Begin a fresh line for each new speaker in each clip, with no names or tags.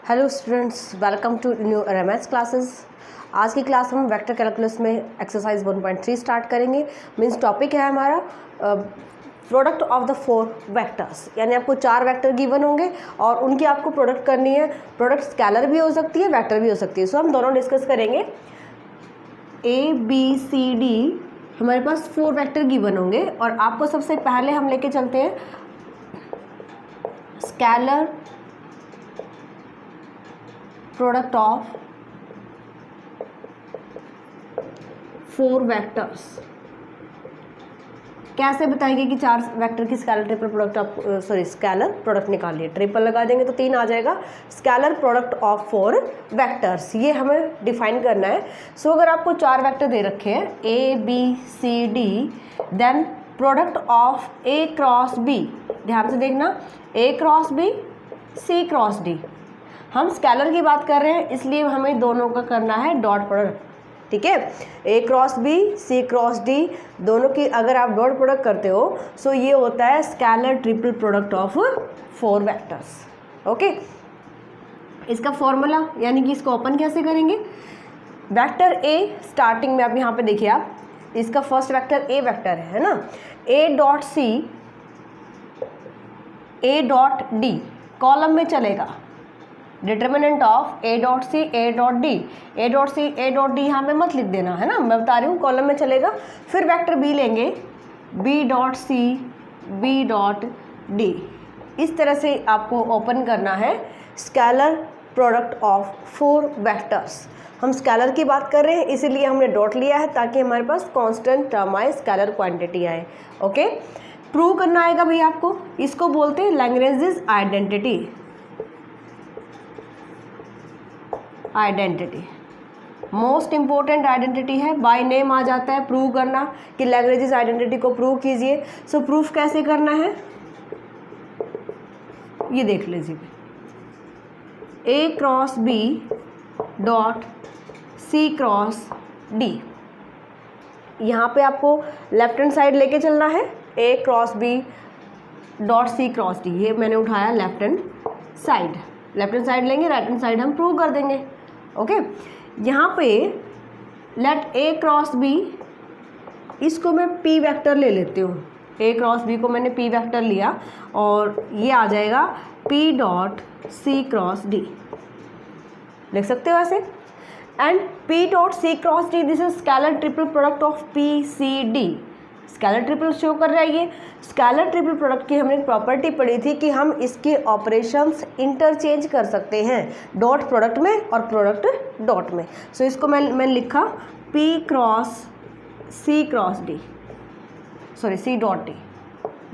Hello students, welcome to new RMS classes. आज की class हम वेक्टर कैलकुलस में एक्सरसाइज 1.3 स्टार्ट करेंगे। मींस टॉपिक है हमारा प्रोडक्ट ऑफ द 4 वेक्टर्स, यानी आपको 4 वेक्टर गिवन होंगे और उनकी आपको प्रोडक्ट करनी है। प्रोडक्ट स्केलर भी हो सकती है, वेक्टर भी हो सकती है। सो हम दोनों डिस्कस करेंगे। ABCD हमारे पास 4 वेक्टर गिवन होंगे और आपको सबसे पहले हम लेके चलते हैं स्केलर प्रोडक्ट ऑफ 4 वेक्टर्स। कैसे बताएंगे कि 4 वेक्टर की scalar triple product of scalar product निकालिए। ट्रिपल लगा देंगे तो 3 आ जाएगा। स्केलर प्रोडक्ट ऑफ 4 वेक्टर्स, ये हमें डिफाइन करना है। सो अगर आपको 4 वेक्टर दे रखे हैं ABCD, then product of A cross B, ध्यान से देखना, A cross B C cross D। हम स्केलर की बात कर रहे हैं इसलिए हमें दोनों का करना है डॉट प्रोडक्ट, ठीक है। A cross B C cross D दोनों की अगर आप डॉट प्रोडक्ट करते हो सो ये होता है scalar triple product of 4 vectors. Okay, इसका फॉर्मूला यानी कि इसको ओपन कैसे करेंगे। वेक्टर A स्टार्टिंग में आप यहाँ पे देखिए, आप इसका फर्स्ट वेक्टर A वेक्टर है ना। A dot C A dot D column में चलेगा। Determinant of A dot C A dot D, A dot C A dot D यहाँ पे मत लिख देना, है ना, मैं बता रही हूँ, कॉलम में चलेगा। फिर वेक्टर B लेंगे, B dot C B dot D। इस तरह से आपको ओपन करना है स्केलर प्रोडक्ट ऑफ 4 वेक्टर्स। हम स्केलर की बात कर रहे हैं इसीलिए हमने डॉट लिया है ताकि हमारे पास कांस्टेंट टर्म आए, स्केलर क्वांटिटी आए। ओके, प्रूव करना आएगा भाई आपको, इसको बोलते हैं Lagrange's identity. Identity most important identity है, बाय नेम आ जाता है प्रूव करना कि लैग्रेंजेस आइडेंटिटी को प्रूव कीजिए। सो प्रूफ कैसे करना है ये देख लीजिए। A cross B dot C cross D, यहाँ पे आपको लेफ्ट हैंड साइड लेके चलना है। A cross B dot C cross D, ये मैंने उठाया left hand side. Left hand side लेंगे, राइट हैंड साइड हम प्रूव कर देंगे। ओके, यहाँ पे लेट A क्रॉस B, इसको मैं P वेक्टर ले लेती हूँ। A क्रॉस B को मैंने P वेक्टर लिया और ये आ जाएगा P dot C cross D, लिख सकते हो ऐसे। And P dot C cross D, this is scalar triple product of PCD। Scalar triple show कर रहा है ये। स्केलर ट्रिपल प्रोडक्ट की हमने प्रॉपर्टी पढ़ी थी कि हम इसके ऑपरेशंस इंटरचेंज कर सकते हैं, डॉट प्रोडक्ट में और प्रोडक्ट डॉट में। सो इसको मैं लिखा P cross C cross D, sorry C dot D।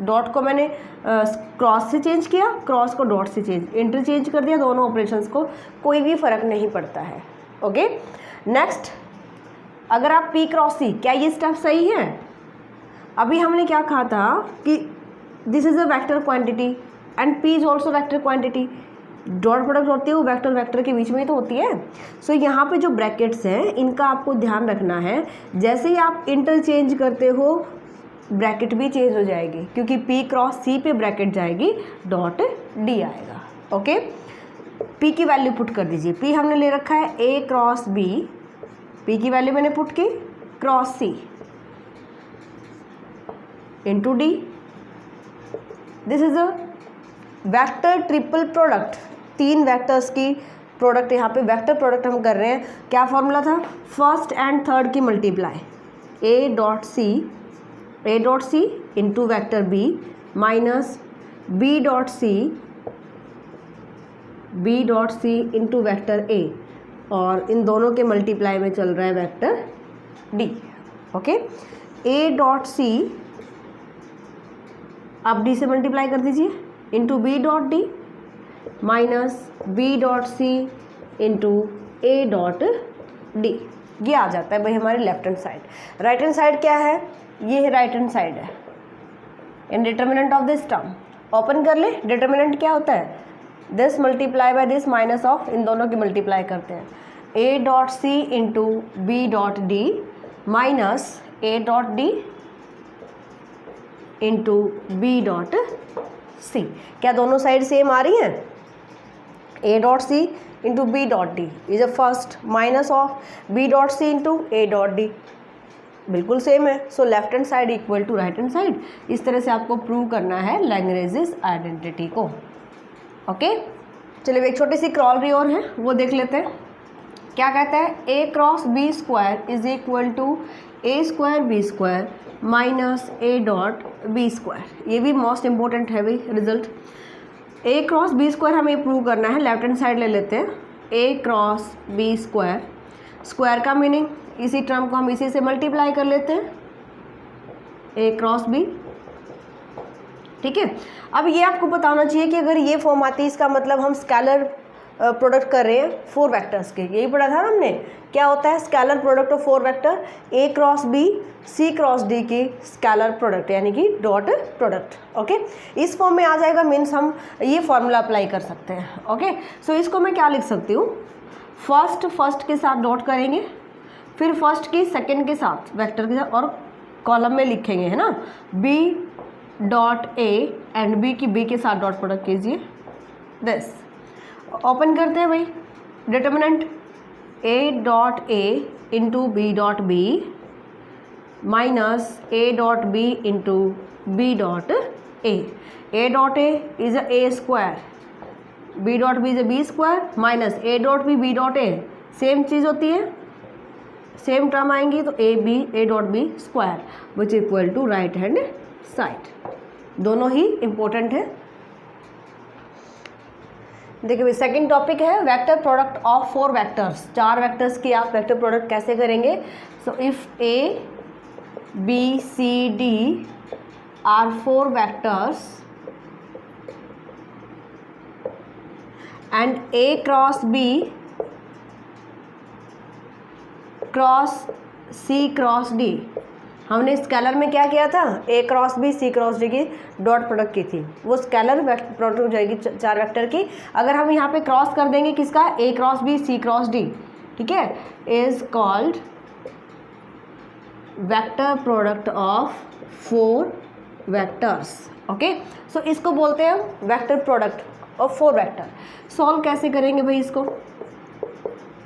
Dot को मैंने क्रॉस से चेंज किया, क्रॉस को डॉट से इंटरचेंज कर दिया, दोनों ऑपरेशंस को, कोई भी फ़र्क नहीं पड़ता है। ओके, नेक्स्ट, अगर आप P क्रॉस C, क्या ये स्टेप सही है। अभी हमने क्या कहा था कि this is a vector quantity and P is also vector quantity. Dot product होती है वो वेक्टर वेक्टर के बीच में ही तो होती है। सो यहाँ पे जो ब्रैकेट्स हैं इनका आपको ध्यान रखना है, जैसे ही आप इंटरचेंज करते हो ब्रैकेट भी चेंज हो जाएगी, क्योंकि P क्रॉस C पे ब्रैकेट जाएगी, डॉट D आएगा। ओके, P की वैल्यू पुट कर दीजिए। P हमने ले रखा है A क्रॉस B, P की वैल्यू मैंने पुट की cross C into D। This is a vector triple product, 3 vectors की प्रोडक्ट, यहाँ पे वेक्टर प्रोडक्ट हम कर रहे हैं। क्या फॉर्मूला था, फर्स्ट एंड थर्ड की multiply, A dot C into vector B minus B dot C into vector A, और इन दोनों के मल्टीप्लाई में चल रहा है vector D। Okay, A dot C आप D से मल्टीप्लाई कर दीजिए into B dot D minus B dot C into A dot D। ये आ जाता है भाई हमारे left hand side. Right hand side क्या है, ये है राइट हैंड साइड है। इन determinant of this term open कर ले। डिटर्मिनेंट क्या होता है, this multiply by this minus of, इन दोनों की मल्टीप्लाई करते हैं। A dot C into B dot D minus A dot D into B dot C। क्या दोनों साइड सेम आ रही हैं। A dot C into B dot D is a first minus of B dot C into A dot D, बिल्कुल same है। So left hand side equal to right hand side. इस तरह से आपको prove करना है लैग्रेंजेस आइडेंटिटी को। Okay, चलिए एक छोटी सी क्रॉलरी और है वो देख लेते हैं। क्या कहता है, A cross B square is equal to A square B square minus A dot B square. ये भी मोस्ट इंपॉर्टेंट है भाई result. A cross B square हमें प्रूव करना है, लेफ्ट हैंड साइड ले लेते हैं। A cross B square, square का मीनिंग इसी टर्म को हम इसी से मल्टीप्लाई कर लेते हैं, ए क्रॉस बी। ठीक है, अब ये आपको पता होना चाहिए कि अगर ये फॉर्म आती है इसका मतलब हम स्केलर प्रोडक्ट कर रहे हैं 4 वेक्टर्स के। यही पढ़ा था हमने, क्या होता है scalar product of 4 vector, A cross B C cross D की स्केलर प्रोडक्ट यानी कि डॉट प्रोडक्ट। ओके, इस फॉर्म में आ जाएगा, मीन्स हम ये फॉर्मूला अप्लाई कर सकते हैं। ओके, सो इसको मैं क्या लिख सकती हूँ, फर्स्ट के साथ डॉट करेंगे, फिर फर्स्ट की सेकेंड के साथ वेक्टर के साथ और कॉलम में लिखेंगे, है ना, B dot A and B की बी के साथ डॉट प्रोडक्ट कीजिए। दिस ओपन करते हैं भाई, determinant A dot A into B dot B minus A dot B into B dot A dot A is A square, B dot B is B square minus A dot B dot A, same चीज़ होती है, same term आएंगी तो A dot B square which equal to right hand side. दोनों ही important है। देखिए second topic है vector product of 4 vectors. 4 vectors की आप वेक्टर प्रोडक्ट कैसे करेंगे। So if A B C D are 4 vectors and A cross B cross C cross D, हमने स्केलर में क्या किया था, A cross B C cross D की डॉट प्रोडक्ट की थी, वो स्केलर प्रोडक्ट हो जाएगी 4 वेक्टर की। अगर हम यहाँ पे क्रॉस कर देंगे किसका, A cross B C cross D, ठीक है, is called vector product of 4 vectors. Okay, so इसको बोलते हैं vector product of 4 vector. Solve कैसे करेंगे भाई इसको,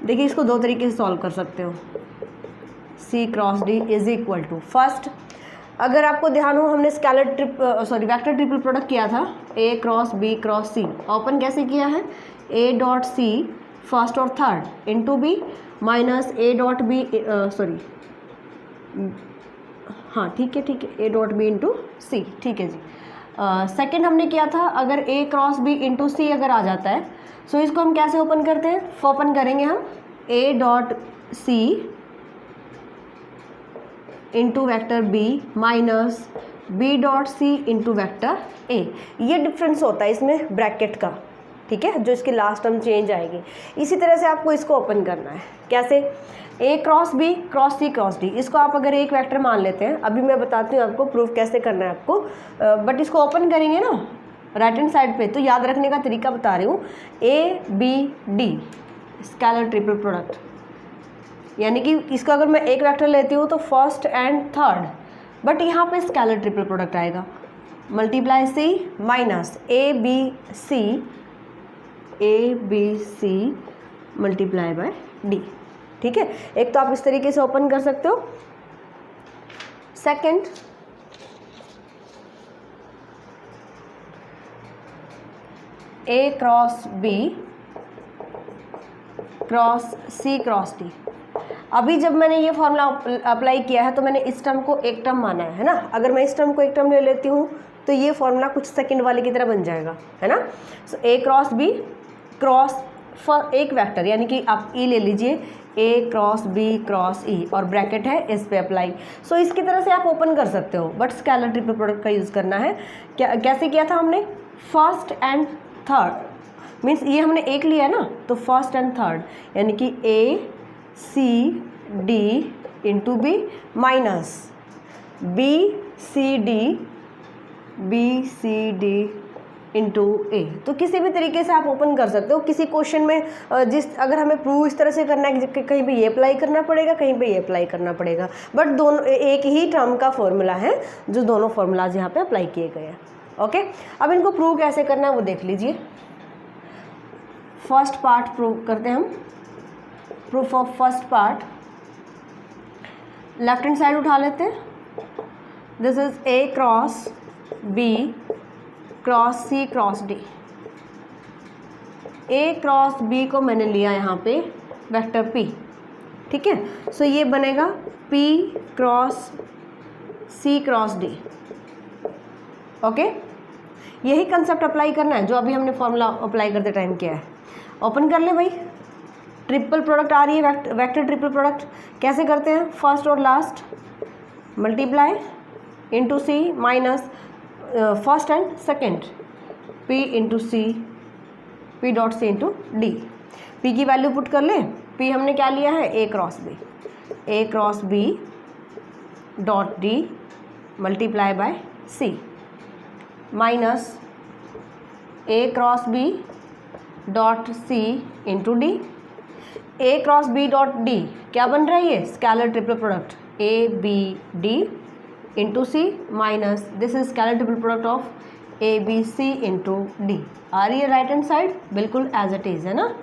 देखिए इसको 2 तरीके से सॉल्व कर सकते हो। C cross D is equal to, first अगर आपको ध्यान हो हमने स्केलर वेक्टर ट्रिपल प्रोडक्ट किया था, A cross B cross C, open कैसे किया है, ए डॉट सी फर्स्ट और third into B minus A dot B हाँ ठीक है A dot B into C, ठीक है जी। सेकेंड हमने किया था, अगर A cross B into C अगर आ जाता है, सो इसको हम कैसे ओपन करते हैं, ओपन करेंगे हम A dot C into vector B minus B dot C into vector A. ये डिफरेंस होता है इसमें ब्रैकेट का, ठीक है, जो इसकी लास्ट टर्म चेंज आएगी। इसी तरह से आपको इसको ओपन करना है, कैसे, ए cross B cross C cross D, इसको आप अगर एक वेक्टर मान लेते हैं, अभी मैं बताती हूँ आपको प्रूफ कैसे करना है आपको, बट इसको ओपन करेंगे ना राइट हैंड साइड पे, तो याद रखने का तरीका बता रही हूँ, A B D scalar triple product, यानी कि इसको अगर मैं एक वेक्टर लेती हूँ तो फर्स्ट एंड थर्ड, बट यहाँ पे स्केलर ट्रिपल प्रोडक्ट आएगा, multiply C minus A B C multiply by D, ठीक है। एक तो आप इस तरीके से ओपन कर सकते हो। सेकंड, ए cross B cross C cross D, अभी जब मैंने ये फॉर्मूला अप्लाई किया है तो मैंने इस टर्म को एक टर्म माना है ना, अगर मैं इस टर्म को एक टर्म ले लेती हूँ तो ये फॉर्मूला कुछ सेकंड वाले की तरह बन जाएगा, है ना। सो ए क्रॉस बी क्रॉस फॉर एक वेक्टर, यानी कि आप ई ले लीजिए, ए क्रॉस बी क्रॉस ई और ब्रैकेट है इस पे अप्लाई। सो इसकी तरह से आप ओपन कर सकते हो, बट स्केलर ट्रिपल प्रोडक्ट का यूज़ करना है। कैसे किया था हमने, फर्स्ट एंड थर्ड, मीन्स ये हमने एक लिया है ना, तो फर्स्ट एंड थर्ड यानी कि A C D into B minus B C D into A. तो किसी भी तरीके से आप ओपन कर सकते हो। किसी क्वेश्चन में अगर हमें प्रूव इस तरह से करना है कि कहीं पे ये अप्लाई करना पड़ेगा, कहीं पे ये अप्लाई करना पड़ेगा, बट दोनों एक ही टर्म का फॉर्मूला है जो दोनों फॉर्मूलाज यहाँ पे अप्लाई किए गए हैं। ओके, अब इनको प्रूव कैसे करना है वो देख लीजिए। फर्स्ट पार्ट प्रूव करते हैं हम। Proof of first part, left hand side उठा लेते हैं। This is A cross B cross C cross D. A cross B को मैंने लिया यहाँ पे वेक्टर पी, ठीक है। सो ये बनेगा P cross C cross D. Okay, यही कंसेप्ट अप्लाई करना है जो अभी हमने फॉर्मूला अप्लाई करते टाइम किया है। ओपन कर ले भाई, ट्रिपल प्रोडक्ट आ रही है, वेक्टर ट्रिपल प्रोडक्ट कैसे करते हैं? फर्स्ट और last multiply into C minus first and second, P into C, P dot C into D. P की वैल्यू पुट कर ले, पी हमने क्या लिया है? A cross B, A cross B dot D multiply by C minus A cross B dot C into D. A cross B dot D क्या बन रहा है? ये scalar triple product A B D into C minus this is scalar triple product of A B C into D. आ रही है right hand side, बिल्कुल as it is है ना।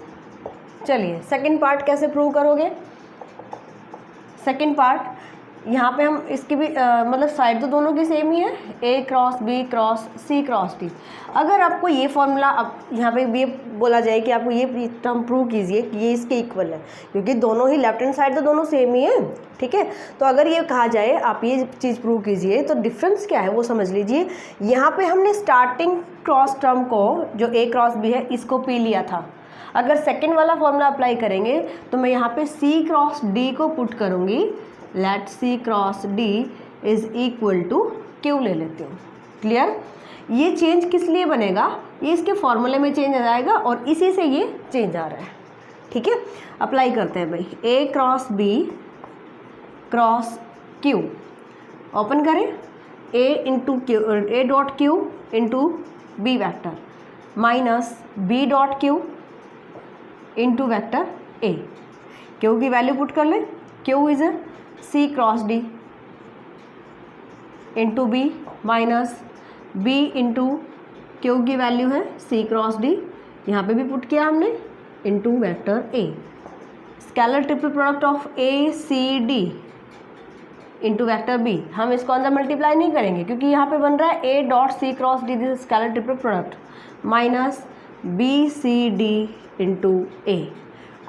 चलिए सेकंड पार्ट कैसे प्रूव करोगे? सेकंड पार्ट यहाँ पे हम इसकी भी मतलब साइड तो दोनों की सेम ही है, A cross B cross C cross D. अगर आपको ये फॉर्मूला अब यहाँ पे भी बोला जाए कि आपको ये टर्म प्रूव कीजिए कि ये इसके इक्वल है, क्योंकि दोनों ही लेफ्ट हैंड साइड तो दोनों सेम ही है, ठीक है। तो अगर ये कहा जाए आप ये चीज़ प्रूव कीजिए तो डिफरेंस क्या है वो समझ लीजिए। यहाँ पे हमने स्टार्टिंग क्रॉस टर्म को जो ए क्रॉस बी है इसको पी लिया था। अगर सेकेंड वाला फॉर्मूला अप्लाई करेंगे तो मैं यहाँ पे सी क्रॉस डी को पुट करूँगी। Let C cross D is equal to Q ले लेती हूँ। क्लियर? ये चेंज किस लिए बनेगा? ये इसके फॉर्मूले में चेंज आ जाएगा और इसी से ये चेंज आ रहा है, ठीक है। अप्लाई करते हैं भाई, A cross B cross Q. Open करें, A into Q, A dot Q into B vector minus B dot Q into vector A. Q की वैल्यू पुट कर ले, Q is C cross D into B minus B into Q की value है C cross D, यहाँ पे भी put किया हमने, into vector A. Scalar triple product of A C D into vector B. हम इसको अंदर मल्टीप्लाई नहीं करेंगे क्योंकि यहाँ पे बन रहा है A dot C cross D, this scalar triple product minus B C D into A.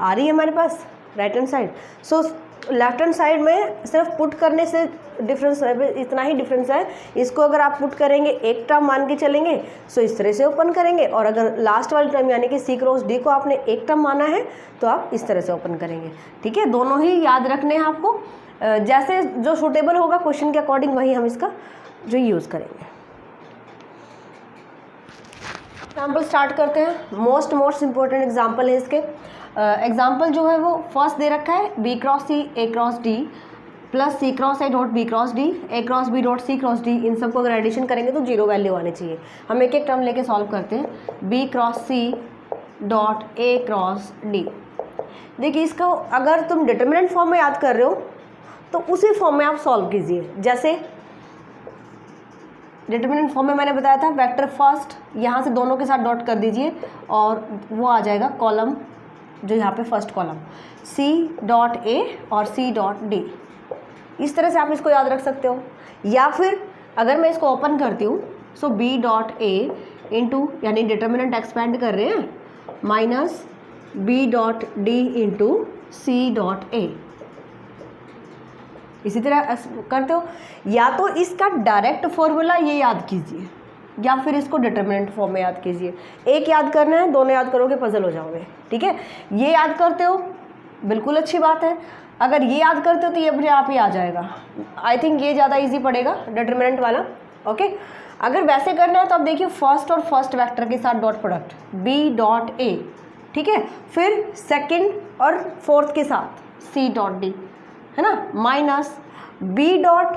आ रही है हमारे पास right hand side. So left hand side में सिर्फ पुट करने से डिफरेंस है, इतना ही डिफरेंस है। इसको अगर आप पुट करेंगे एक टर्म मान के चलेंगे सो इस तरह से ओपन करेंगे, और अगर लास्ट वाली टर्म यानी कि सी क्रॉस डी को आपने एक टर्म माना है तो आप इस तरह से ओपन करेंगे, ठीक है। दोनों ही याद रखने हैं आपको, जैसे जो सूटेबल होगा क्वेश्चन के अकॉर्डिंग वही हम इसका जो यूज़ करेंगे। एग्जाम्पल स्टार्ट करते हैं। मोस्ट इम्पोर्टेंट एग्जाम्पल है इसके। एग्जाम्पल जो है वो फर्स्ट दे रखा है B cross C A cross D plus C cross A dot B cross D, A cross B dot C cross D. इन सबको अगर एडिशन करेंगे तो जीरो वैल्यू आनी चाहिए। हम एक एक टर्म लेके सॉल्व करते हैं। B cross C dot A cross D. देखिए इसका अगर तुम डिटर्मिनेंट फॉर्म में याद कर रहे हो तो उसी फॉर्म में आप सॉल्व कीजिए। जैसे डिटर्मिनेंट फॉर्म में मैंने बताया था, वेक्टर फर्स्ट यहाँ से दोनों के साथ डॉट कर दीजिए और वो आ जाएगा कॉलम, जो यहाँ पे first column C dot A और सी डॉट डी। इस तरह से आप इसको याद रख सकते हो। या फिर अगर मैं इसको ओपन करती हूँ so B dot A into यानी डिटर्मिनेंट एक्सपेंड कर रहे हैं minus B dot D into C dot A. इसी तरह करते हो। या तो इसका डायरेक्ट फॉर्मूला ये याद कीजिए या फिर इसको डिटर्मिनेंट फॉर्म में याद कीजिए। एक याद करना है, दोनों याद करोगे पजल हो जाओगे, ठीक है। ये याद करते हो बिल्कुल अच्छी बात है। अगर ये याद करते हो तो ये अपने आप ही आ जाएगा। आई थिंक ये ज़्यादा इजी पड़ेगा डिटर्मिनेंट वाला, ओके। अगर वैसे करना है तो आप देखिए फर्स्ट और फर्स्ट वेक्टर के साथ dot product B dot A, ठीक है। फिर सेकेंड और फोर्थ के साथ सी डॉट डी, है ना, माइनस बी डॉट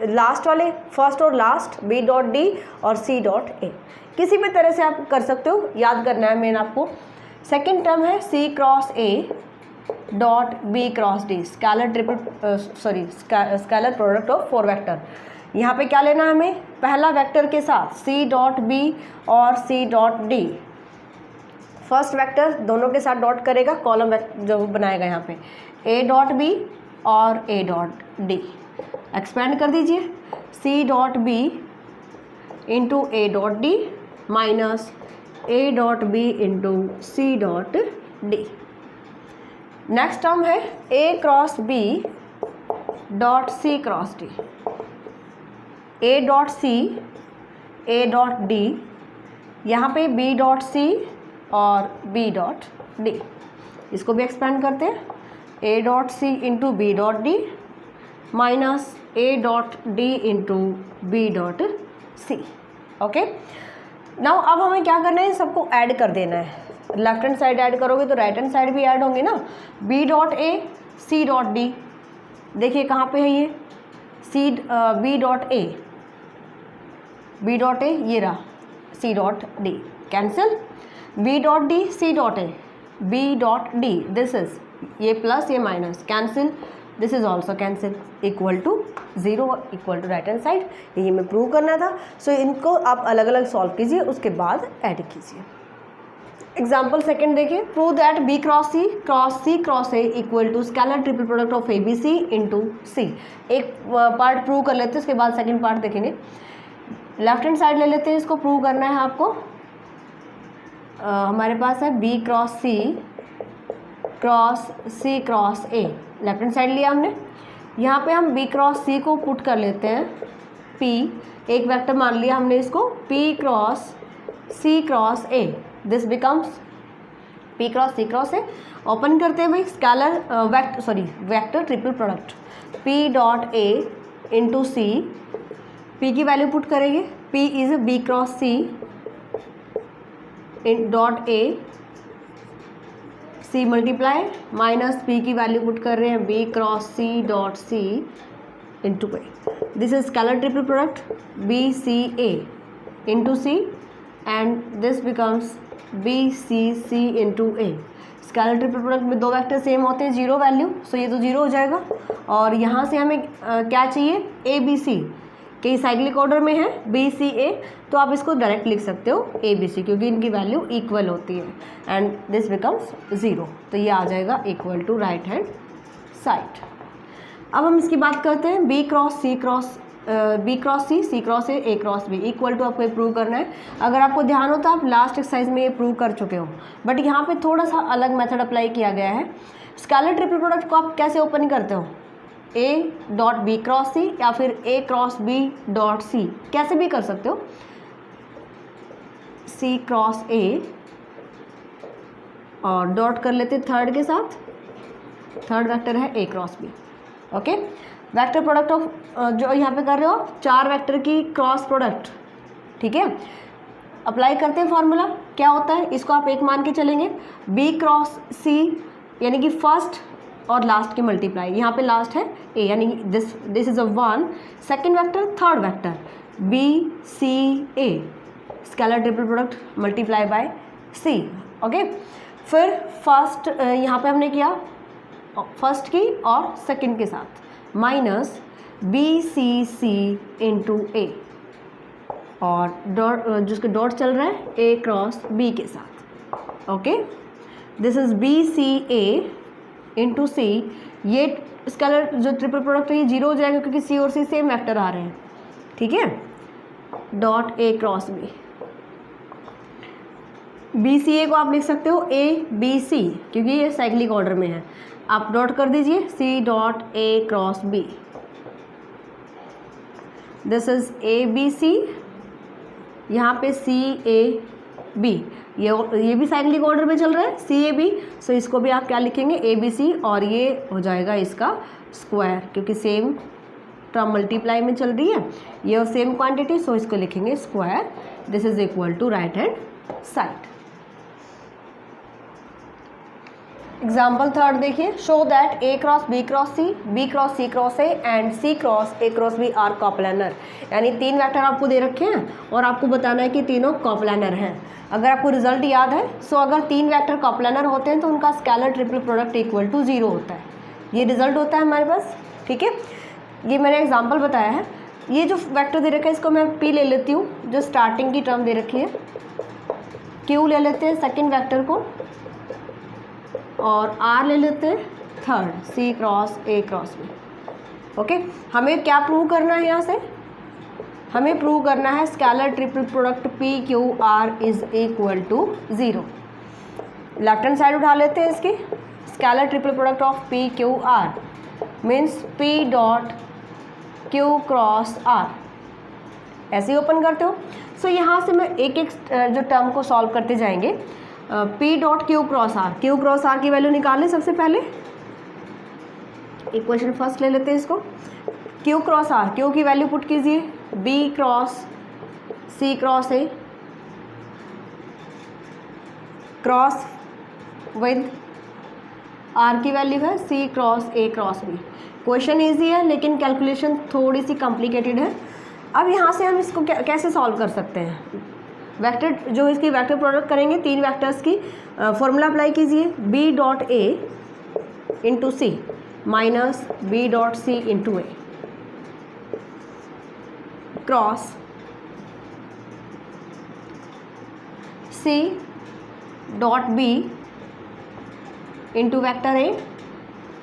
लास्ट वाले फर्स्ट और लास्ट बी डॉट डी और सी डॉट ए। किसी भी तरह से आप कर सकते हो, याद करना है मेन आपको। सेकेंड टर्म है C cross A dot B cross D, scalar scalar product of four vector. यहाँ पे क्या लेना है हमें? पहला वेक्टर के साथ सी डॉट बी और C dot D, first vector दोनों के साथ डॉट करेगा, कॉलम जो बनाएगा यहाँ पे ए डॉट बी और ए डॉट डी। एक्सपेंड कर दीजिए, C dot B into A dot D minus A dot B into C dot D. Next term है A cross B dot C cross D. A dot C, A dot D, यहाँ पे B dot सी और B dot D. इसको भी expand करते हैं, A dot C into B dot D minus A dot D into B dot C. Okay, now अब हमें क्या करना है, सबको ऐड कर देना है। लेफ्ट हैंड साइड ऐड करोगे तो राइट हैंड साइड भी ऐड होंगे ना। B dot A C dot D, देखिए कहाँ पे है ये, C B dot A, B dot A ये रहा, C dot D cancel, B dot D C dot A, B dot D, this is ये प्लस ये minus cancel, this is also cancel, equal to 0 equal to right hand side. यही हमें prove करना था। सो इनको आप अलग अलग सॉल्व कीजिए, उसके बाद ऐड कीजिए। एग्जाम्पल सेकंड देखिए, prove that B cross C cross A equal to scalar triple product of A B C into C. एक पार्ट प्रूव कर लेते हैं, उसके बाद सेकंड पार्ट देखेंगे। लेफ्ट हैंड साइड ले लेते हैं, इसको प्रूव करना है आपको। हमारे पास है B cross C cross A, left hand side लिया हमने। यहाँ पे हम बी क्रॉस सी को पुट कर लेते हैं पी, एक वेक्टर मान लिया हमने इसको, P cross C cross A, this becomes P cross C cross A. Open करते हैं भाई, scalar vector triple product P dot A into C, P की वैल्यू पुट करेंगे, P is B cross C in dot A, C multiply minus P की value put कर रहे हैं B cross C dot C into A. This is scalar triple product B C A into C and this becomes B C C into A. Scalar triple product में दो vector same होते हैं, 0 value, सो ये तो 0 हो जाएगा। और यहाँ से हमें क्या चाहिए, ए बी सी, कि साइक्लिक ऑर्डर में है बी सी ए, तो आप इसको डायरेक्ट लिख सकते हो ए बी सी, क्योंकि इनकी वैल्यू इक्वल होती है एंड दिस बिकम्स 0, तो ये आ जाएगा equal to right hand side. अब हम इसकी बात करते हैं B cross C C cross A cross B equal to आपको प्रूव करना है। अगर आपको ध्यान हो तो आप लास्ट एक्सरसाइज में ये प्रूव कर चुके हो, बट यहाँ पे थोड़ा सा अलग मेथड अप्लाई किया गया है। स्केलर ट्रिपल प्रोडक्ट को आप कैसे ओपन करते हो, ए डॉट बी क्रॉस सी या फिर ए क्रॉस बी डॉट सी, कैसे भी कर सकते हो। सी क्रॉस ए और डॉट कर लेते थर्ड के साथ, थर्ड वेक्टर है A cross B. Okay, vector product of जो यहाँ पे कर रहे हो आप, 4 वेक्टर की क्रॉस प्रोडक्ट, ठीक है। अप्लाई करते हैं फॉर्मूला, क्या होता है, इसको आप एक मान के चलेंगे, बी क्रॉस सी यानी कि फर्स्ट और लास्ट की मल्टीप्लाई, यहाँ पे लास्ट है ए, यानी this is a 1, second vector third vector B C A, scalar triple product multiply by C. Okay, फिर फर्स्ट यहाँ पे हमने किया फर्स्ट की और सेकंड के साथ minus B C C into ए, और डॉट जिसके डॉट चल रहा है ए क्रॉस बी के साथ। Okay, this is B C A into C, ये स्केलर जो ट्रिपल प्रोडक्ट है ये 0 हो जाएगा क्योंकि सी और सी सेम वेक्टर आ रहे हैं, ठीक है। Dot A cross B, B C A को आप लिख सकते हो ए बी सी, क्योंकि ये साइक्लिक ऑर्डर में है। आप डॉट कर दीजिए C dot A cross B, this is A B C, यहाँ पे सी ए बी, ये भी साइक्लिक ऑर्डर में चल रहा है सी ए बी, सो इसको भी आप क्या लिखेंगे ए बी सी, और ये हो जाएगा इसका स्क्वायर, क्योंकि सेम टर्म मल्टीप्लाई में चल रही है ये और सेम क्वांटिटी, सो इसको लिखेंगे square. This is equal to right hand side. Example third देखिए, show that A cross B cross C, B cross C cross A and C cross A cross B are coplanar. यानी 3 vector आपको दे रखे हैं और आपको बताना है कि तीनों कॉप्लानर हैं। अगर आपको रिजल्ट याद है, सो अगर 3 वेक्टर कॉप्लानर होते हैं तो उनका scalar triple product equal to 0 होता है। ये रिजल्ट होता है हमारे पास, ठीक है। ये मैंने एग्जाम्पल बताया है। ये जो वेक्टर दे रखा है इसको मैं पी ले लेती हूँ, जो स्टार्टिंग की टर्म दे रखी है क्यू ले लेते हैं सेकेंड वेक्टर को और आर ले लेते हैं third, C cross A cross B. Okay, हमें क्या प्रूव करना है यहाँ से? हमें प्रूव करना है scalar triple product P Q R is equal to 0। Left hand side उठा लेते हैं इसकी। Scalar triple product of P Q R means P dot Q cross R, ऐसे ही ओपन करते हो। सो यहाँ से मैं एक एक जो टर्म को सॉल्व करते जाएंगे। P dot Q cross R की वैल्यू निकाल लें सबसे पहले। इक्वेशन फर्स्ट ले लेते हैं इसको। क्यू क्रॉस आर, क्यू की वैल्यू पुट कीजिए, B cross C cross A cross with R की वैल्यू है C cross A cross B. Question easy है लेकिन कैलकुलेशन थोड़ी सी कॉम्प्लिकेटेड है। अब यहाँ से हम इसको कैसे सॉल्व कर सकते हैं? वेक्टर जो इसकी वेक्टर प्रोडक्ट करेंगे, तीन वेक्टर्स की फॉर्मूला अप्लाई कीजिए। B dot A into C minus B dot C into A cross C dot B into vector A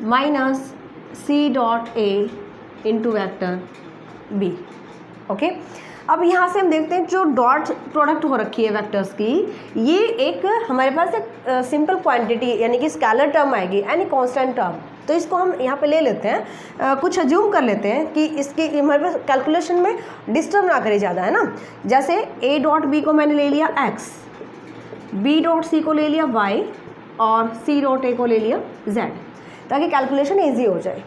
minus C dot A into vector B. Okay, अब यहाँ से हम देखते हैं जो डॉट प्रोडक्ट हो रखी है वेक्टर्स की, ये एक हमारे पास एक सिंपल क्वांटिटी यानी कि स्केलर टर्म आएगी, यानी कांस्टेंट टर्म। तो इसको हम यहाँ पे ले लेते हैं, कुछ अज्यूम कर लेते हैं कि इसकी हमारे पास कैलकुलेशन में डिस्टर्ब ना करे ज़्यादा, है ना। जैसे ए डॉट बी को मैंने ले लिया x, बी डॉट सी को ले लिया y और सी डॉट ए को ले लिया z, ताकि कैलकुलेशन ईजी हो जाए।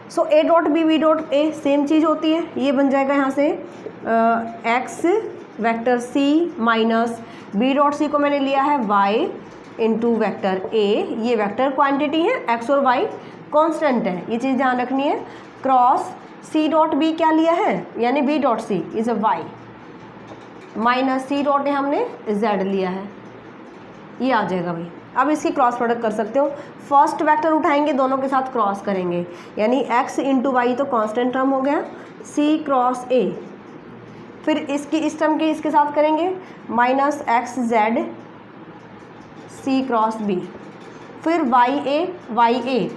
So A dot B B dot A same चीज़ होती है, ये बन जाएगा यहाँ से x vector c minus B dot C को मैंने लिया है y इंटू वैक्टर a, ये वेक्टर क्वांटिटी है, x और y कांस्टेंट है, ये चीज़ ध्यान रखनी है। क्रॉस c डॉट b क्या लिया है, यानी b dot c is a y minus c dot A हमने z लिया है, ये आ जाएगा भाई। अब इसकी क्रॉस प्रोडक्ट कर सकते हो। फर्स्ट वेक्टर उठाएंगे, दोनों के साथ क्रॉस करेंगे, यानी x इंटू वाई तो कांस्टेंट टर्म हो गया, c क्रॉस a। फिर इसकी इस टर्म के इसके साथ करेंगे minus X Z C cross B. फिर Y A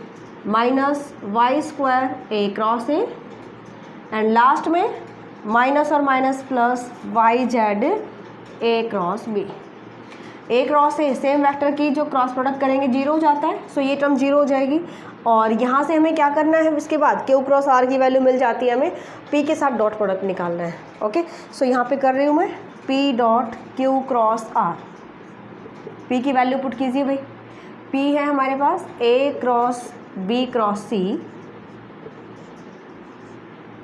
minus Y square A cross A, and last में माइनस और minus plus Y Z A cross B. A cross A same vector की जो क्रॉस प्रोडक्ट करेंगे zero हो जाता है, सो ये टर्म जीरो हो जाएगी। और यहाँ से हमें क्या करना है, इसके बाद क्यू क्रॉस आर की वैल्यू मिल जाती है, हमें पी के साथ डॉट प्रोडक्ट निकालना है। ओके, सो यहाँ पे कर रही हूँ मैं P dot Q cross R. पी की वैल्यू पुट कीजिए भाई। पी है हमारे पास A cross B cross C,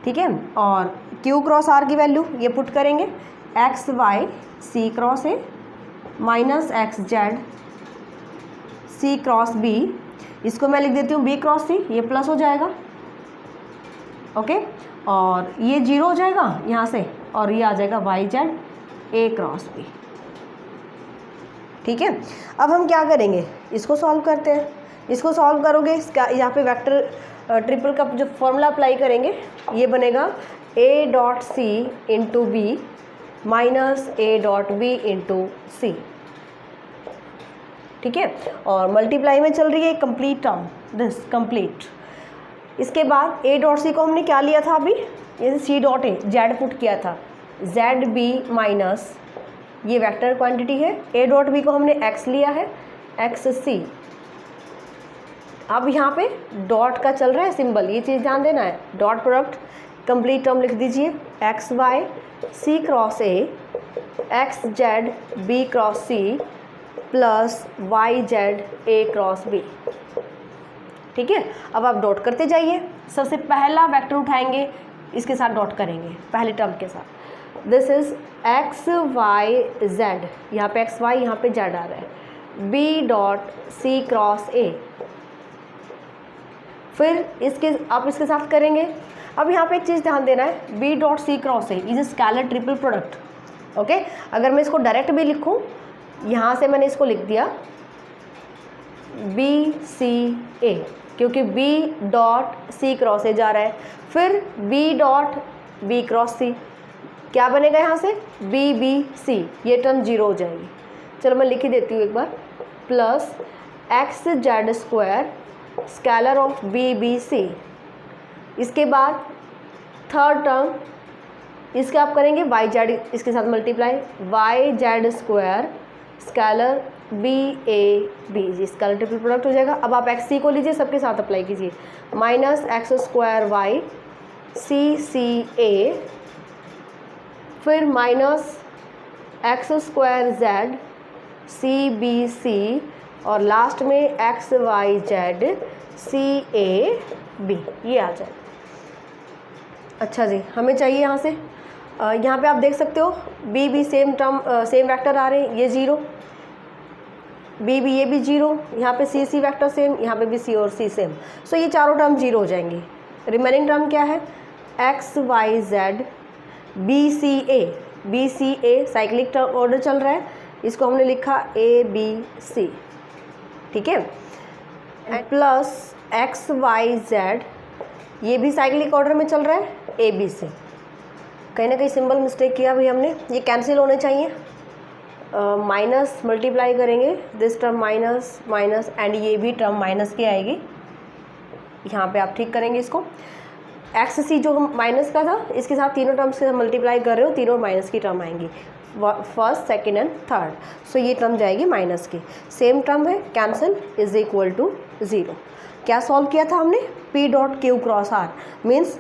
ठीक है, और क्यू क्रॉस आर की वैल्यू ये पुट करेंगे X Y C cross A minus X Z C cross B. इसको मैं लिख देती हूँ बी क्रॉस सी, ये प्लस हो जाएगा। ओके, और ये जीरो हो जाएगा यहाँ से, और ये आ जाएगा Y Z A cross B. ठीक है, अब हम क्या करेंगे, इसको सॉल्व करते हैं। इसको सॉल्व करोगे, इसका यहाँ पे वेक्टर ट्रिपल का जो फॉर्मूला अप्लाई करेंगे, ये बनेगा A dot C into B minus A dot B into C. ठीक है, और मल्टीप्लाई में चल रही है कंप्लीट टर्म, दिस कंप्लीट। इसके बाद ए डॉट सी को हमने क्या लिया था अभी, ये C dot A Z put किया था, जेड बी माइनस ये वेक्टर क्वांटिटी है, ए डॉट बी को हमने एक्स लिया है, एक्स सी। अब यहाँ पे डॉट का चल रहा है सिंबल, ये चीज़ ध्यान देना है। डॉट प्रोडक्ट कंप्लीट टर्म लिख दीजिए, X Y C cross A X Z B cross C plus Y Z A cross B. ठीक है, अब आप डॉट करते जाइए। सबसे पहला वेक्टर उठाएंगे, इसके साथ डॉट करेंगे पहले टर्म के साथ। This is X Y Z, यहाँ पे एक्स वाई यहाँ पे जेड आ रहा है, B dot C cross A. फिर इसके साथ करेंगे। अब यहाँ पे एक चीज़ ध्यान देना है, B dot C cross A is a scalar triple product. Okay, अगर मैं इसको डायरेक्ट भी लिखूँ, यहाँ से मैंने इसको लिख दिया बी सी ए, क्योंकि B dot C cross A जा रहा है। फिर B dot B cross C, क्या बनेगा यहाँ से बी बी सी, ये टर्म जीरो हो जाएगी। चलो मैं लिख ही देती हूँ एक बार, plus X Z square scalar of B B C. इसके बाद थर्ड टर्म इसका आप करेंगे वाई जेड, इसके साथ multiply, Y Z square scalar B A B, scalar triple product हो जाएगा। अब आप एक्स सी को लीजिए, सबके साथ अप्लाई कीजिए, minus X square Y C C A, फिर minus X square Z C B C, और लास्ट में X Y Z C A B, ये आ जाए। अच्छा जी, हमें चाहिए यहाँ से, यहाँ पे आप देख सकते हो B B same term same vector आ रहे हैं, ये जीरो, बी बी ये भी जीरो, यहाँ पे सी सी वेक्टर सेम, यहाँ पे भी सी और सी सेम, सो ये चारों टर्म जीरो हो जाएंगी। रिमेनिंग टर्म क्या है, X Y Z B C A cyclic term order चल रहा है, इसको हमने लिखा ए बी सी, ठीक है, प्लस एक्स वाई जेड, ये भी साइक्लिक ऑर्डर में चल रहा है, ए बी सी। कहीं ना कहीं सिंबल मिस्टेक किया भाई हमने, ये कैंसिल होने चाहिए, माइनस मल्टीप्लाई करेंगे, this term minus minus and ये भी टर्म माइनस की आएगी, यहाँ पे आप ठीक करेंगे इसको। एक्स सी जो माइनस का था, इसके साथ तीनों टर्म्स के साथ मल्टीप्लाई कर रहे हो, तीनों माइनस की टर्म आएंगी, first second and third, so ये टर्म जाएगी माइनस की, सेम टर्म है, cancel, is equal to zero. क्या सॉल्व किया था हमने, P dot Q cross R, means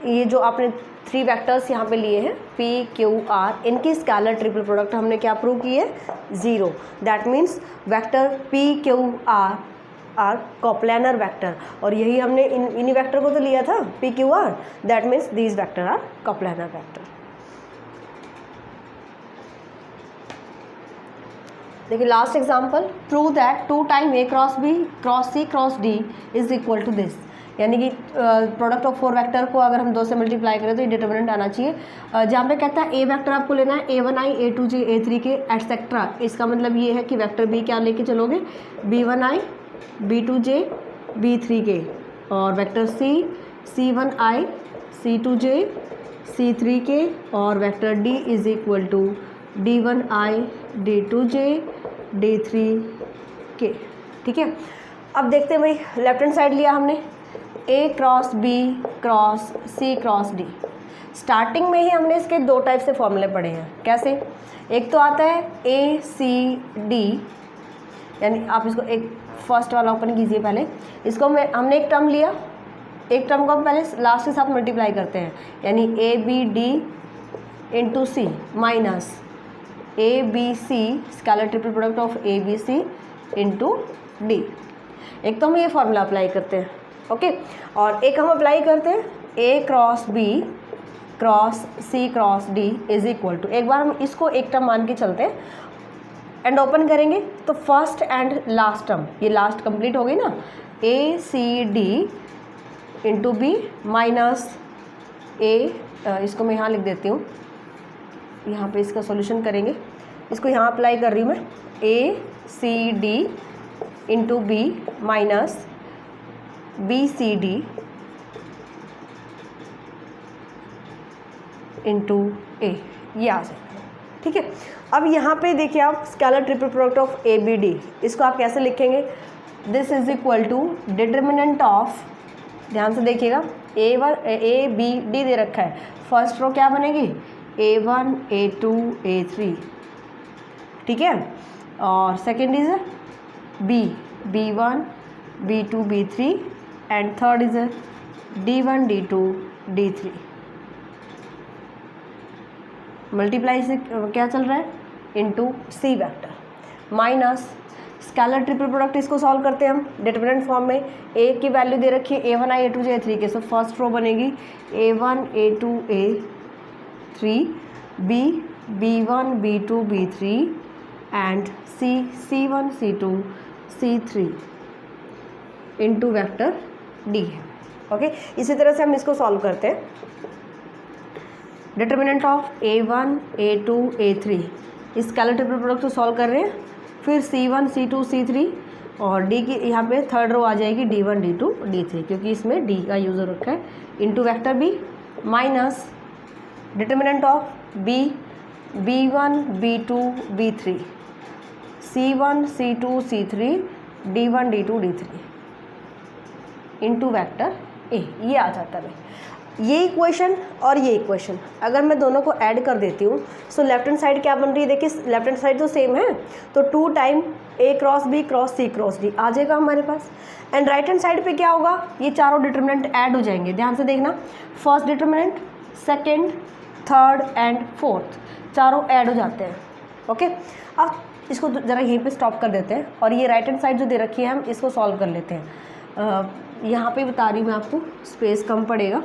ये जो आपने थ्री वेक्टर्स यहाँ पे लिए हैं पी क्यू आर, इनकी स्केलर ट्रिपल प्रोडक्ट हमने क्या प्रूव की है, zero. That means vector P Q R coplanar vector, और यही हमने इन्हीं वेक्टर को तो लिया था P Q R, that means these vector are coplanar vector. देखिए last example, prove that 2 time A cross B cross C cross D is equal to this, यानी कि प्रोडक्ट ऑफ 4 वेक्टर को अगर हम 2 से मल्टीप्लाई करें तो ये डिटर्मिनेंट आना चाहिए। जहाँ पे कहता है ए वेक्टर आपको लेना है a1i a2j a3 के एटसेट्रा, इसका मतलब ये है कि वेक्टर बी क्या लेके चलोगे, b1i b2j b3 के, और vector C c1i c2j c3 के, और vector D is equal to d1i d2j d3 के, ठीक है। अब देखते हैं भाई, लेफ्ट हैंड साइड लिया हमने ए cross B cross C cross D. Starting में ही हमने इसके 2 टाइप से फॉर्मूले पढ़े हैं, कैसे, एक तो आता है ए सी डी, यानी आप इसको एक फर्स्ट वाला ओपन कीजिए पहले, इसको हमने एक टर्म लिया, एक टर्म को हम पहले लास्ट के साथ मल्टीप्लाई करते हैं, यानी A B D into C minus A B C scalar triple product of A B C into D. एक तो हम ये फॉर्मूला अप्लाई करते हैं, ओके, और एक हम अप्लाई करते हैं A cross B cross C cross D is equal to, एक बार हम इसको एक टर्म मान के चलते हैं एंड ओपन करेंगे तो फर्स्ट एंड लास्ट टर्म, ये लास्ट कंप्लीट हो गई ना, A C D into B minus A, इसको मैं यहाँ लिख देती हूँ, यहाँ पे इसका सॉल्यूशन करेंगे, इसको यहाँ अप्लाई कर रही हूँ मैं, A C D into B minus B C D into A, ये आ जाएगा, ठीक है। अब यहाँ पे देखिए आप scalar triple product of A B D, इसको आप कैसे लिखेंगे, this is equal to determinant of, ध्यान से देखिएगा, ए बी डी दे रखा है, फर्स्ट रो क्या बनेगी, a1 a2 a3, ठीक है, और second is b1 b2 b3 and third is d1 d2 d3। Multiply से क्या चल रहा है, into C vector minus scalar triple product, इसको सॉल्व करते हैं हम डिटरमिनेंट फॉर्म में, ए की वैल्यू दे रखी है a1i a2j a3 के, सो फर्स्ट रो बनेगी a1 a2 a3 b b1 b2 b3 and c c1 c2 c3 into vector D है, ओके। इसी तरह से हम इसको सॉल्व करते हैं, determinant of a1 a2 a3, इस स्केलर ट्रिपल प्रोडक्ट को सॉल्व कर रहे हैं, फिर c1 c2 c3 और d की यहाँ पे थर्ड रो आ जाएगी d1 d2 d3, क्योंकि इसमें d का यूज़र रखा है, into vector b minus determinant of b b1 b2 b3 C1 C2 C3 D1 D2 D3 into vector A, ये आ जाता है। ये इक्वेशन और ये इक्वेशन अगर मैं दोनों को ऐड कर देती हूँ सो लेफ्ट हैंड साइड क्या बन रही है, देखिए लेफ्ट हैंड साइड तो सेम है, तो 2 time A cross B cross C cross D आ जाएगा हमारे पास। एंड राइट हैंड साइड पे क्या होगा, ये चारों डिटर्मिनेंट ऐड हो जाएंगे, ध्यान से देखना, first determinant, second, third and fourth चारों ऐड हो जाते हैं। ओके, अब इसको ज़रा यहीं पे स्टॉप कर देते हैं और ये राइट हैंड साइड जो दे रखी है हम इसको सॉल्व कर लेते हैं। यहाँ पे बता रही हूँ मैं आपको, स्पेस कम पड़ेगा,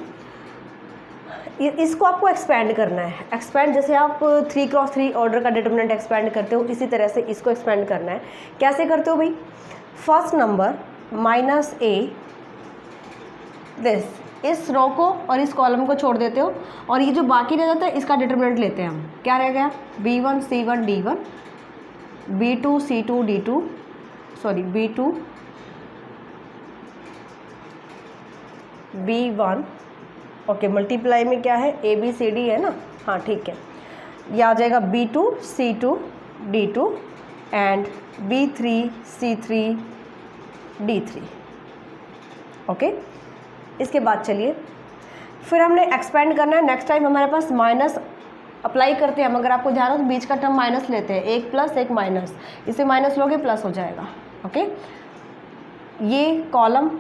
इसको आपको एक्सपैंड करना है। एक्सपैंड जैसे आप 3 क्रॉस 3 ऑर्डर का डिटर्मिनेंट एक्सपैंड करते हो, इसी तरह से इसको एक्सपैंड करना है। कैसे करते हो भाई, first number minus A this, इस रो को और इस कॉलम को छोड़ देते हो और ये जो बाकी रह जाता है इसका डिटर्मिनेंट लेते हैं हम। क्या रह गया, B1 C1 D1 B2 C2 D2 sorry B2 B1 okay, multiply में क्या है ABCD है ना, हाँ ठीक है, ये आ जाएगा B2 C2 D2 and B3 C3 D3। Okay, इसके बाद चलिए फिर हमने एक्सपेंड करना है। नेक्स्ट टाइम हमारे पास माइनस अप्लाई करते हैं हम, अगर आपको ध्यान हो तो बीच का टर्म माइनस लेते हैं, एक प्लस एक माइनस, इसे माइनस लोगे प्लस हो जाएगा। ओके, ये कॉलम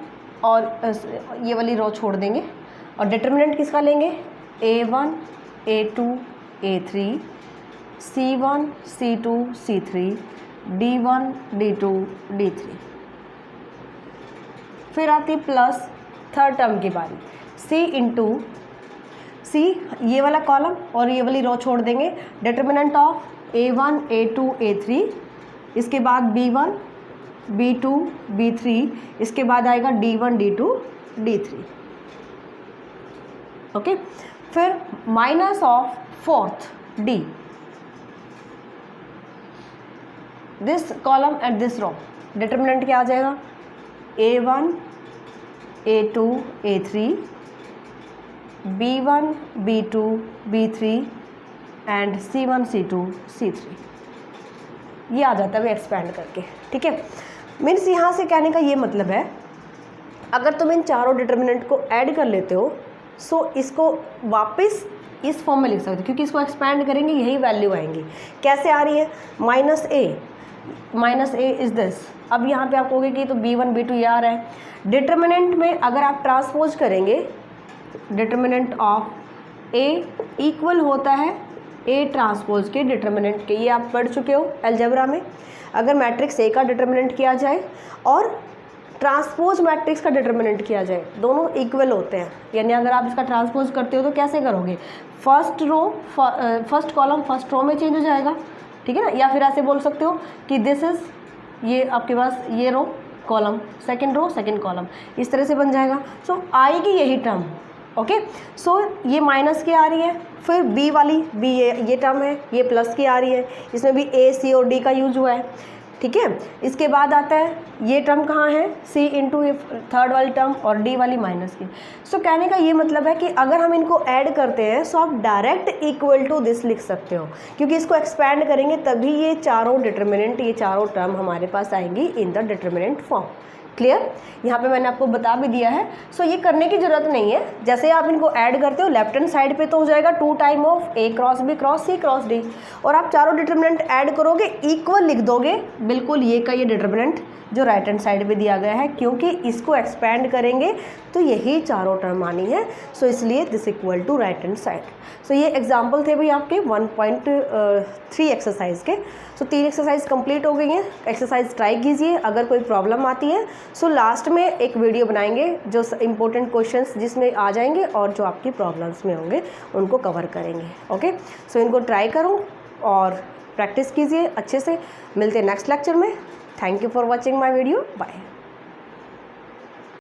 और ये वाली रो छोड़ देंगे और डिटर्मिनेंट किसका लेंगे, A1 A2 A3 C1 C2 C3 D1 D2 D3। फिर आती प्लस थर्ड टर्म की बारी, C इंटू C, ये वाला कॉलम और ये वाली रो छोड़ देंगे, determinant of A1 A2 A3, इसके बाद B1 B2 B3, इसके बाद आएगा D1 D2 D3। ओके, फिर minus of fourth D, this column and this row, determinant क्या आ जाएगा, A1 A2 A3 B1 B2 B3 and C1 C2 C3, ये आ जाता है एक्सपैंड करके। ठीक है, मीन्स यहाँ से कहने का ये मतलब है अगर तुम इन चारों डिटर्मिनेंट को ऐड कर लेते हो सो इसको वापस इस फॉर्म में लिख सकते हो, क्योंकि इसको एक्सपैंड करेंगे यही वैल्यू आएंगी। कैसे आ रही है, माइनस ए इज़ दिस, अब यहाँ पे आप कहोगे कि तो B1 B2 ये आ रहा है, डिटर्मिनेंट में अगर आप ट्रांसपोज करेंगे डिटर्मिनेंट ऑफ A इक्वल होता है A ट्रांसपोज के डिटर्मिनेंट के, ये आप पढ़ चुके हो अलजेब्रा में। अगर मैट्रिक्स A का डिटर्मिनेंट किया जाए और ट्रांसपोज मैट्रिक्स का डिटर्मिनेंट किया जाए, दोनों इक्वल होते हैं, यानी अगर आप इसका ट्रांसपोज करते हो तो कैसे करोगे, फर्स्ट कॉलम फर्स्ट रो में चेंज हो जाएगा, ठीक है ना, या फिर ऐसे बोल सकते हो कि दिस इज़, ये आपके पास ये row column, second row second column, इस तरह से बन जाएगा। सो आएगी यही टर्म। ओके, सो ये माइनस की आ रही है, फिर B वाली B ये टर्म है, ये प्लस की आ रही है, इसमें भी A C और D का यूज हुआ है। ठीक है, इसके बाद आता है ये टर्म कहाँ है, C इंटू ये थर्ड वाली टर्म और D वाली माइनस की। सो कहने का ये मतलब है कि अगर हम इनको ऐड करते हैं सो आप डायरेक्ट इक्वल टू दिस लिख सकते हो, क्योंकि इसको एक्सपैंड करेंगे तभी ये चारों डिटर्मिनेंट, ये चारों टर्म हमारे पास आएंगी in the determinant form. Clear, यहाँ पे मैंने आपको बता भी दिया है। सो ये करने की ज़रूरत नहीं है, जैसे आप इनको ऐड करते हो लेफ्ट हैंड साइड पे तो हो जाएगा 2 time of A cross B cross C cross D, और आप चारों डिटर्मिनेंट ऐड करोगे इक्वल लिख दोगे बिल्कुल ये का ये डिटर्मिनेंट जो राइट हैंड साइड पे दिया गया है, क्योंकि इसको एक्सपैंड करेंगे तो यही चारों टर्म आनी है। सो इसलिए this equal to right hand side. So ये एग्जाम्पल थे भाई आपके 1.3 एक्सरसाइज के। सो 3 एक्सरसाइज कंप्लीट हो गई हैं। एक्सरसाइज ट्राई कीजिए, अगर कोई प्रॉब्लम आती है सो लास्ट में एक वीडियो बनाएंगे जो इंपॉर्टेंट क्वेश्चंस जिसमें आ जाएंगे और जो आपकी प्रॉब्लम्स में होंगे उनको कवर करेंगे। ओके, सो इनको ट्राई करो और प्रैक्टिस कीजिए अच्छे से। मिलते हैं नेक्स्ट लेक्चर में। Thank you for watching my video, bye.